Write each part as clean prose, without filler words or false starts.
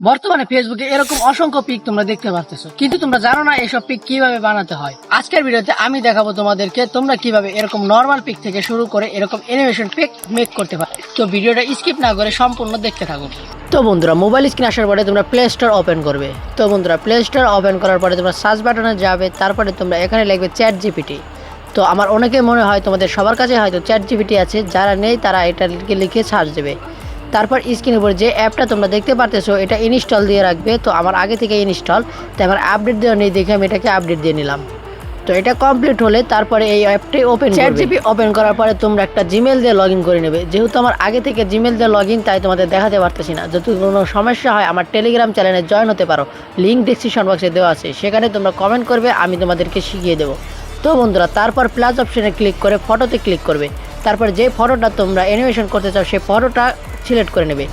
বর্তমানে ফেসবুকে এরকম অসংখ্য পিক তোমরা দেখতে পারতেছো, কিন্তু তোমরা জানো না এসব পিক কিভাবে বানাতে হয়। আজকের ভিডিওতে আমি দেখাবো তোমাদেরকে তোমরা কিভাবে এরকম নর্মাল পিক থেকে শুরু করে এরকম অ্যানিমেশন পিক মেক করতে পারো। তো ভিডিওটা স্কিপ না করে সম্পূর্ণ দেখতে থাকো। তো বন্ধুরা, মোবাইল স্ক্রিন আসার পরে তোমরা প্লে স্টোর ওপেন করবে। তো বন্ধুরা, প্লে স্টোর ওপেন করার পরে তোমরা সার্চ বাটনে যাবে, তারপরে তোমরা এখানে লিখবে চ্যাট জিপিটি। তো আমার অনেকে মনে হয় তোমাদের সবার কাছে হয়তো চ্যাট জিপিটি আছে, যারা নেই তারা এটা লিখে সার্চ দেবে। তারপর স্ক্রিনের উপর যে অ্যাপটা তোমরা দেখতে পারতেছো এটা ইনস্টল দিয়ে রাখবে। তো আমার আগে থেকে ইনস্টল, তাই আমার আপডেট দেওয়া নেই দেখে আমি এটাকে আপডেট দিয়ে নিলাম। তো এটা কমপ্লিট হলে তারপরে এই অ্যাপটি ওপেন চ্যাট জিপি ওপেন করার পরে তোমরা একটা জিমেল দিয়ে লগ ইন করে নেবে। যেহেতু আমার আগে থেকে জিমেল দিয়ে লগ ইন, তাই তোমাদের দেখাতে পারতেছি না। যদি কোনো সমস্যা হয় আমার টেলিগ্রাম চ্যানেলে জয়েন হতে পারো, লিঙ্ক ডেসক্রিপশন বক্সে দেওয়া আছে, সেখানে তোমরা কমেন্ট করবে, আমি তোমাদেরকে শিখিয়ে দেবো। তো বন্ধুরা, তারপর প্লাস অপশনে ক্লিক করে ফটোতে ক্লিক করবে। তারপর যে ফটোটা তোমরা অ্যানিমেশন করতে চাও সেই ফটোটা সিলেক্ট করে নেবে।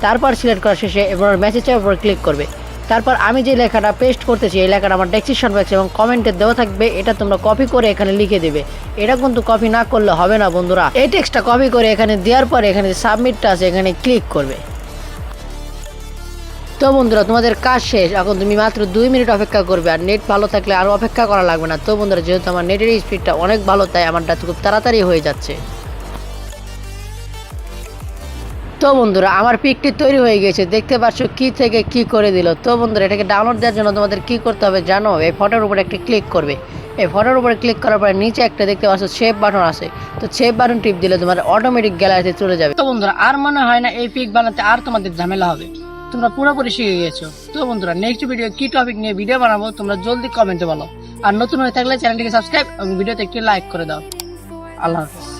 তারপর সিলেক্ট করা শেষে এবার মেসেজের উপর ক্লিক করবে। তারপর আমি যে লেখাটা পেস্ট করতেছি এই লেখাটা আমার ডেসক্রিপশন বক্সে এবং কমেন্টে দেওয়া থাকবে, এটা তোমরা কপি করে এখানে লিখে দেবে। এটা কিন্তু কপি না করলে হবে না বন্ধুরা। এই টেক্সটটা কপি করে এখানে দেওয়ার পরে এখানে যে সাবমিটটা আছে এখানে ক্লিক করবে। তো বন্ধুরা, তোমাদের কাজ শেষ। এখন তুমি মাত্র 2 মিনিট অপেক্ষা করবে, আর নেট ভালো থাকলে আরও অপেক্ষা করা লাগবে না। তো বন্ধুরা, যেহেতু আমার নেটের স্পিডটা অনেক ভালো, তাই আমারটা খুব তাড়াতাড়ি হয়ে যাচ্ছে। তো বন্ধুরা, আমার পিকটি তৈরি হয়ে গেছে, দেখতে পাচ্ছ কি থেকে কি করে দিল। তো বন্ধুরা, এটাকে ডাউনলোড দেওয়ার জন্য তোমাদের কি করতে হবে জানো? এই ফটোর উপরে একটা ক্লিক করবে। এই ফটোর উপরে ক্লিক করার পরে নিচে একটা দেখতে পাচ্ছ সেভ বাটন আছে। তো সেভ বাটন টিপ দিলে তোমার অটোমেটিক গ্যালারিতে চলে যাবে। তো বন্ধুরা, আর মনে হয় না এই পিক বানাতে আর তোমাদের ঝামেলা হবে, তোমরা পুরোপুরি শিখে গেছো। তো বন্ধুরা, নেক্সট ভিডিও কি টপিক নিয়ে ভিডিও বানাবো তোমরা জলদি কমেন্টে বলো। আর নতুন হয়ে থাকলে চ্যানেলটিকে সাবস্ক্রাইব এবং ভিডিওতে একটি লাইক করে দাও। আল্লাহ হাফেজ।